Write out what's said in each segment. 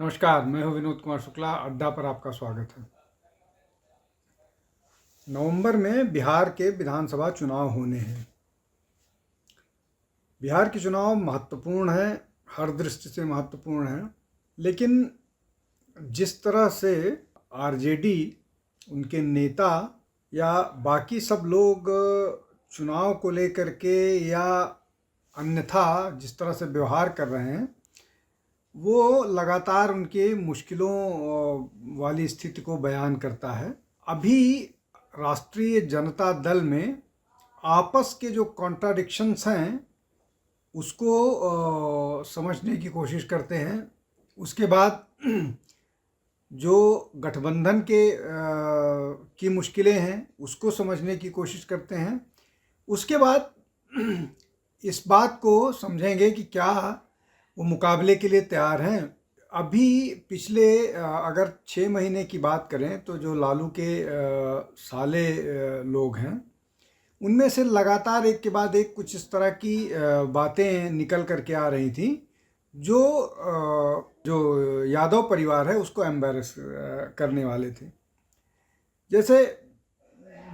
नमस्कार, मैं हूं विनोद कुमार शुक्ला। अड्डा पर आपका स्वागत है। नवंबर में बिहार के विधानसभा चुनाव होने हैं। बिहार के चुनाव महत्वपूर्ण है, हर दृष्टि से महत्वपूर्ण है, लेकिन जिस तरह से आरजेडी, उनके नेता या बाकी सब लोग चुनाव को लेकर के या अन्यथा जिस तरह से व्यवहार कर रहे हैं, वो लगातार उनके मुश्किलों वाली स्थिति को बयान करता है। अभी राष्ट्रीय जनता दल में आपस के जो कॉन्ट्राडिक्शंस हैं उसको समझने की कोशिश करते हैं। उसके बाद जो गठबंधन की मुश्किलें हैं उसको समझने की कोशिश करते हैं। उसके बाद इस बात को समझेंगे कि क्या वो मुकाबले के लिए तैयार हैं। अभी पिछले अगर 6 महीने की बात करें तो जो लालू के साले लोग हैं, उनमें से लगातार एक के बाद एक कुछ इस तरह की बातें निकल करके आ रही थी जो यादव परिवार है उसको एम्बैरस करने वाले थे। जैसे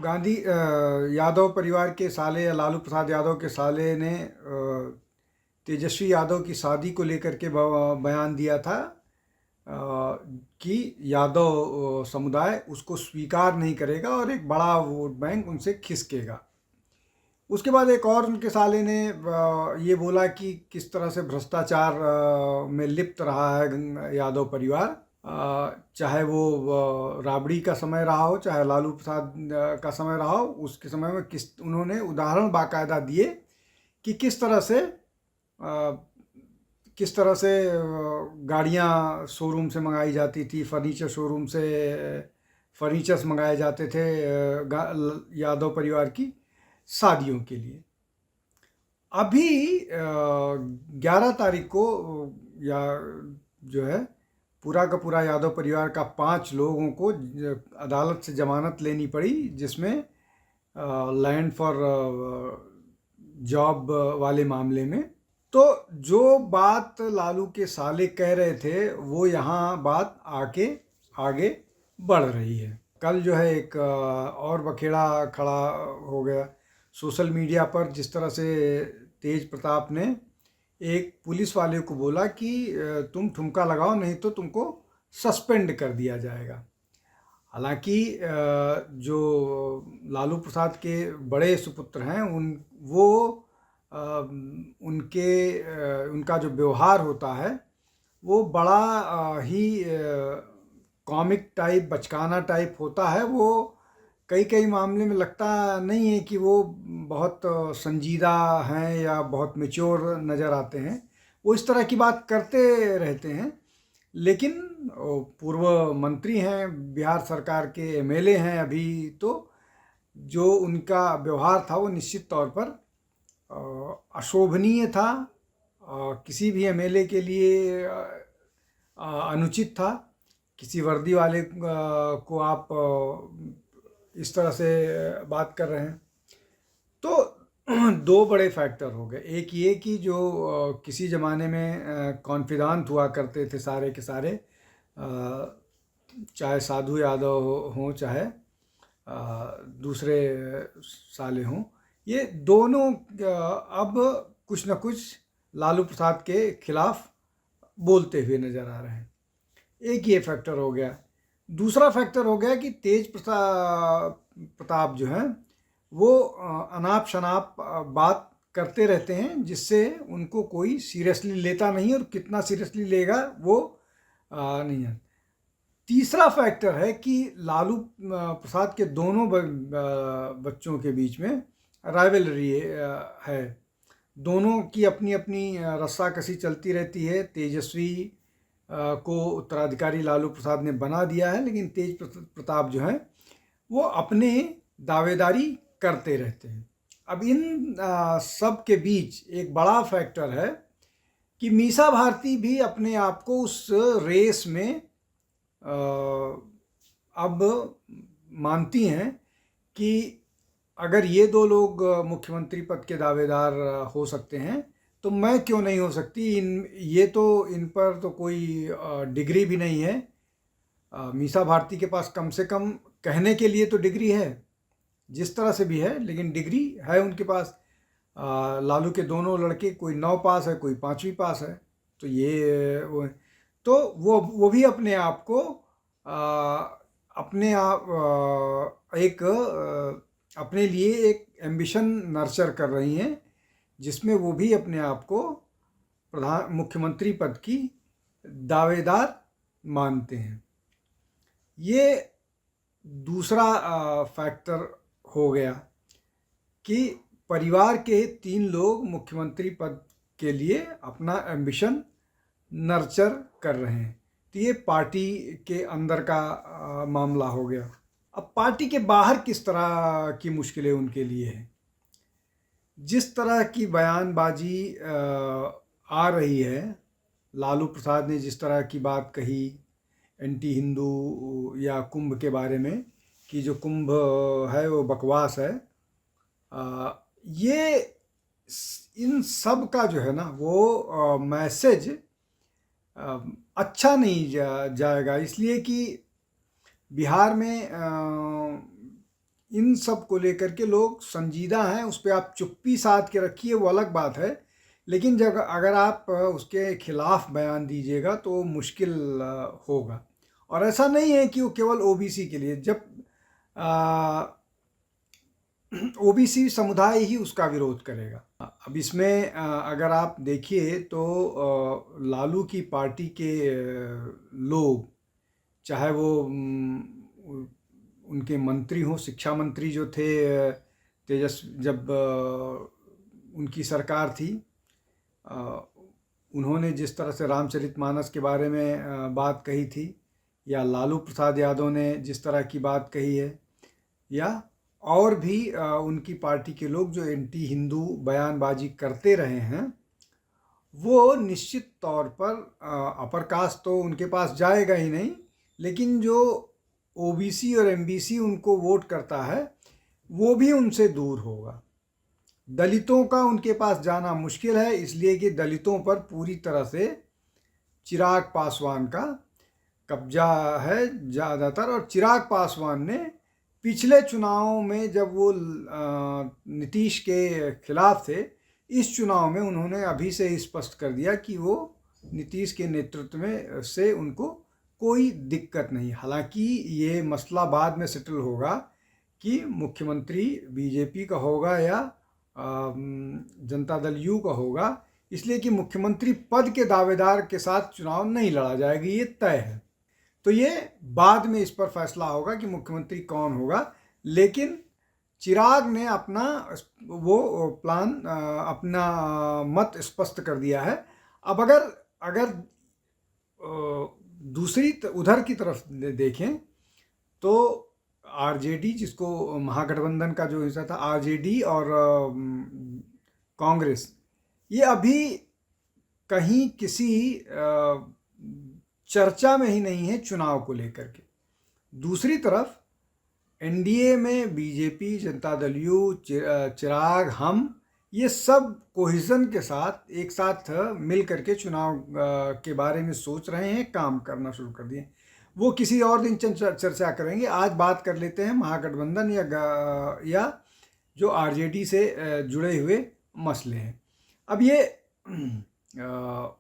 गांधी यादव परिवार के साले या लालू प्रसाद यादव के साले ने तेजस्वी यादव की शादी को लेकर के बयान दिया था कि यादव समुदाय उसको स्वीकार नहीं करेगा और एक बड़ा वोट बैंक उनसे खिसकेगा। उसके बाद एक और उनके साले ने ये बोला कि किस तरह से भ्रष्टाचार में लिप्त रहा है यादव परिवार, चाहे वो राबड़ी का समय रहा हो, चाहे लालू प्रसाद का समय रहा हो। उसके समय में उन्होंने उदाहरण बाकायदा दिए कि किस तरह से गाड़ियाँ शोरूम से मंगाई जाती थी, फर्नीचर शोरूम से फर्नीचर्स मंगाए जाते थे यादव परिवार की शादियों के लिए। अभी 11 तारीख को या जो है पूरा का पूरा यादव परिवार का 5 लोगों को अदालत से जमानत लेनी पड़ी, जिसमें लैंड फॉर जॉब वाले मामले में। तो जो बात लालू के साले कह रहे थे वो यहाँ बात आगे बढ़ रही है। कल जो है एक और बखेड़ा खड़ा हो गया सोशल मीडिया पर, जिस तरह से तेज प्रताप ने एक पुलिस वाले को बोला कि तुम ठुमका लगाओ नहीं तो तुमको सस्पेंड कर दिया जाएगा। हालांकि जो लालू प्रसाद के बड़े सुपुत्र हैं उनका जो व्यवहार होता है वो बड़ा ही कॉमिक टाइप, बचकाना टाइप होता है। वो कई मामले में लगता नहीं है कि वो बहुत संजीदा हैं या बहुत मैच्योर नज़र आते हैं। वो इस तरह की बात करते रहते हैं, लेकिन पूर्व मंत्री हैं, बिहार सरकार के एमएलए हैं अभी, तो जो उनका व्यवहार था वो निश्चित तौर पर अशोभनीय था, किसी भी एमएलए के लिए अनुचित था। किसी वर्दी वाले को आप इस तरह से बात कर रहे हैं। तो दो बड़े फैक्टर हो गए। एक ये कि जो किसी ज़माने में कॉन्फिडेंट हुआ करते थे सारे के सारे, चाहे साधु यादव हों चाहे दूसरे साले हों, ये दोनों अब कुछ न कुछ लालू प्रसाद के खिलाफ बोलते हुए नज़र आ रहे हैं। एक ये फैक्टर हो गया। दूसरा फैक्टर हो गया कि तेज प्रताप जो है वो अनाप शनाप बात करते रहते हैं, जिससे उनको कोई सीरियसली लेता नहीं, और कितना सीरियसली लेगा वो नहीं है। तीसरा फैक्टर है कि लालू प्रसाद के दोनों बच्चों के बीच में राइवलरी है। दोनों की अपनी अपनी रस्साकसी चलती रहती है। तेजस्वी को उत्तराधिकारी लालू प्रसाद ने बना दिया है, लेकिन तेज प्रताप जो है वो अपने दावेदारी करते रहते हैं। अब इन सब के बीच एक बड़ा फैक्टर है कि मीसा भारती भी अपने आप को उस रेस में अब मानती हैं कि अगर ये दो लोग मुख्यमंत्री पद के दावेदार हो सकते हैं तो मैं क्यों नहीं हो सकती। इन पर तो कोई डिग्री भी नहीं है। मीसा भारती के पास कम से कम कहने के लिए तो डिग्री है, जिस तरह से भी है, लेकिन डिग्री है उनके पास। लालू के दोनों लड़के, कोई 9 पास है, कोई 5वीं पास है। तो वो भी अपने आप को अपने लिए एक एम्बिशन नर्चर कर रही हैं, जिसमें वो भी अपने आप को मुख्यमंत्री पद की दावेदार मानते हैं। ये दूसरा फैक्टर हो गया कि परिवार के 3 लोग मुख्यमंत्री पद के लिए अपना एम्बिशन नर्चर कर रहे हैं। तो ये पार्टी के अंदर का मामला हो गया। अब पार्टी के बाहर किस तरह की मुश्किलें उनके लिए हैं। जिस तरह की बयानबाजी आ रही है, लालू प्रसाद ने जिस तरह की बात कही एंटी हिंदू या कुंभ के बारे में, कि जो कुंभ है वो बकवास है, ये इन सब का जो है ना वो मैसेज अच्छा नहीं जाएगा। इसलिए कि बिहार में इन सब को लेकर के लोग संजीदा हैं। उस पर आप चुप्पी साध के रखिए, वो अलग बात है, लेकिन जब अगर आप उसके खिलाफ बयान दीजिएगा तो मुश्किल होगा। और ऐसा नहीं है कि वो केवल ओबीसी के लिए, जब ओबीसी समुदाय ही उसका विरोध करेगा। अब इसमें अगर आप देखिए तो लालू की पार्टी के लोग, चाहे वो उनके मंत्री हों, शिक्षा मंत्री जो थे जब उनकी सरकार थी, उन्होंने जिस तरह से रामचरितमानस के बारे में बात कही थी, या लालू प्रसाद यादव ने जिस तरह की बात कही है, या और भी उनकी पार्टी के लोग जो एंटी हिंदू बयानबाजी करते रहे हैं, वो निश्चित तौर पर अपर कास्ट तो उनके पास जाएगा ही नहीं, लेकिन जो ओबीसी और एमबीसी उनको वोट करता है वो भी उनसे दूर होगा। दलितों का उनके पास जाना मुश्किल है, इसलिए कि दलितों पर पूरी तरह से चिराग पासवान का कब्जा है ज़्यादातर। और चिराग पासवान ने पिछले चुनाव में, जब वो नीतीश के खिलाफ थे, इस चुनाव में उन्होंने अभी से स्पष्ट कर दिया कि वो नीतीश के नेतृत्व में से उनको कोई दिक्कत नहीं। हालांकि ये मसला बाद में सेटल होगा कि मुख्यमंत्री बीजेपी का होगा या जनता दल यू का होगा, इसलिए कि मुख्यमंत्री पद के दावेदार के साथ चुनाव नहीं लड़ा जाएगा, ये तय है। तो ये बाद में इस पर फैसला होगा कि मुख्यमंत्री कौन होगा। लेकिन चिराग ने अपना वो प्लान, अपना मत स्पष्ट कर दिया है। अब अगर दूसरी उधर की तरफ देखें तो आरजेडी, जिसको महागठबंधन का जो हिस्सा था, आरजेडी और कांग्रेस, ये अभी कहीं किसी चर्चा में ही नहीं है चुनाव को लेकर के। दूसरी तरफ एनडीए में बीजेपी, जनता दल यू, चिराग, हम, ये सब कोहिजन के साथ एक साथ मिल करके चुनाव के बारे में सोच रहे हैं, काम करना शुरू कर दिए। वो किसी और दिन चर्चा करेंगे। आज बात कर लेते हैं महागठबंधन या जो आरजेडी से जुड़े हुए मसले हैं। अब ये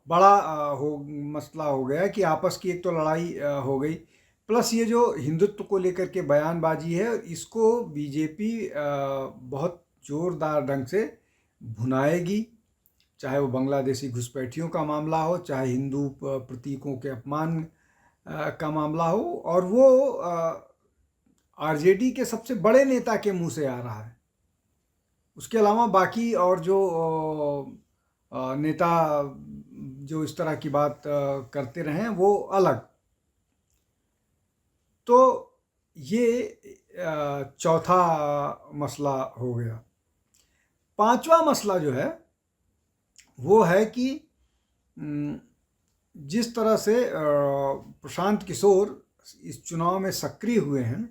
बड़ा मसला हो गया कि आपस की एक तो लड़ाई हो गई, प्लस ये जो हिंदुत्व को लेकर के बयानबाजी है, इसको बीजेपी बहुत ज़ोरदार ढंग से भुनाएगी। चाहे वो बांग्लादेशी घुसपैठियों का मामला हो, चाहे हिंदू प्रतीकों के अपमान का मामला हो, और वो आरजेडी के सबसे बड़े नेता के मुंह से आ रहा है। उसके अलावा बाकी और जो नेता जो इस तरह की बात करते रहे वो अलग। तो ये चौथा मसला हो गया। पांचवा मसला जो है वो है कि जिस तरह से प्रशांत किशोर इस चुनाव में सक्रिय हुए हैं,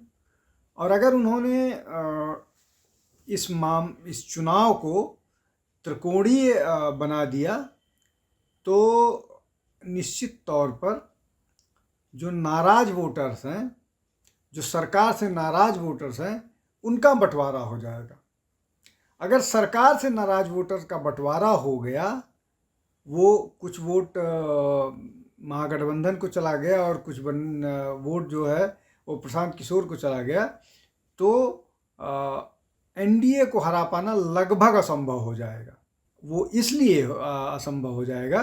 और अगर उन्होंने इस चुनाव को त्रिकोणीय बना दिया तो निश्चित तौर पर जो नाराज वोटर्स हैं, जो सरकार से नाराज वोटर्स हैं, उनका बंटवारा हो जाएगा। अगर सरकार से नाराज वोटर्स का बंटवारा हो गया, वो कुछ वोट महागठबंधन को चला गया और कुछ वोट जो है वो प्रशांत किशोर को चला गया, तो एनडीए को हरा पाना लगभग असंभव हो जाएगा। वो इसलिए असंभव हो जाएगा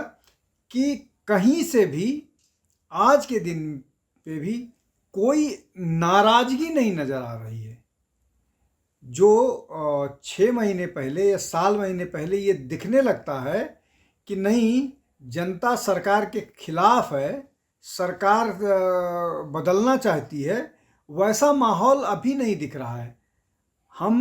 कि कहीं से भी आज के दिन पे भी कोई नाराजगी नहीं नज़र आ रही है। जो 6 महीने पहले या महीने पहले ये दिखने लगता है कि नहीं, जनता सरकार के खिलाफ है, सरकार बदलना चाहती है, वैसा माहौल अभी नहीं दिख रहा है। हम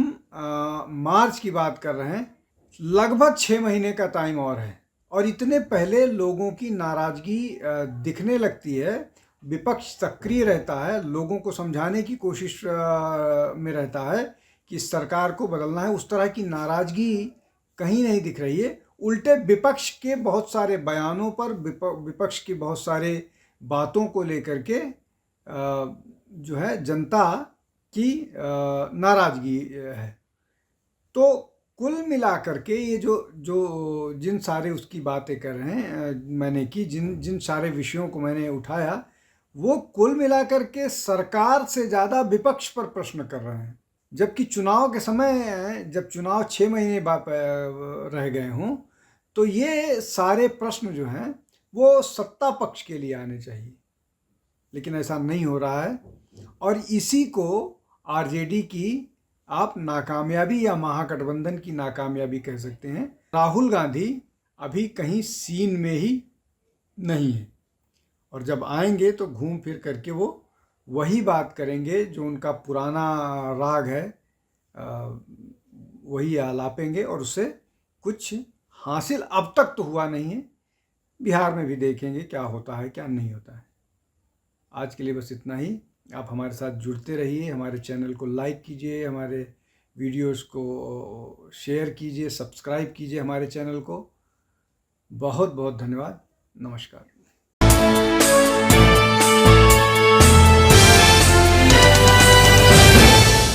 मार्च की बात कर रहे हैं, लगभग 6 महीने का टाइम और है, और इतने पहले लोगों की नाराज़गी दिखने लगती है। विपक्ष सक्रिय रहता है, लोगों को समझाने की कोशिश में रहता है कि सरकार को बदलना है। उस तरह की नाराज़गी कहीं नहीं दिख रही है। उल्टे विपक्ष के बहुत सारे बयानों पर, विपक्ष की बहुत सारे बातों को लेकर के जो है जनता की नाराज़गी है। तो कुल मिलाकर के ये जो जिन सारे उसकी बातें कर रहे हैं, मैंने की, जिन सारे विषयों को मैंने उठाया, वो कुल मिलाकर के सरकार से ज़्यादा विपक्ष पर प्रश्न कर रहे हैं। जबकि चुनाव के समय, जब चुनाव 6 महीने बाद रह गए हों, तो ये सारे प्रश्न जो हैं वो सत्ता पक्ष के लिए आने चाहिए, लेकिन ऐसा नहीं हो रहा है। और इसी को आरजेडी की आप नाकामयाबी या महागठबंधन की नाकामयाबी कह सकते हैं। राहुल गांधी अभी कहीं सीन में ही नहीं है, और जब आएंगे तो घूम फिर करके वो वही बात करेंगे जो उनका पुराना राग है, वही आलापेंगे, और उससे कुछ हासिल अब तक तो हुआ नहीं है। बिहार में भी देखेंगे क्या होता है क्या नहीं होता है। आज के लिए बस इतना ही। आप हमारे साथ जुड़ते रहिए, हमारे चैनल को लाइक कीजिए, हमारे वीडियोस को शेयर कीजिए, सब्सक्राइब कीजिए हमारे चैनल को। बहुत बहुत धन्यवाद। नमस्कार।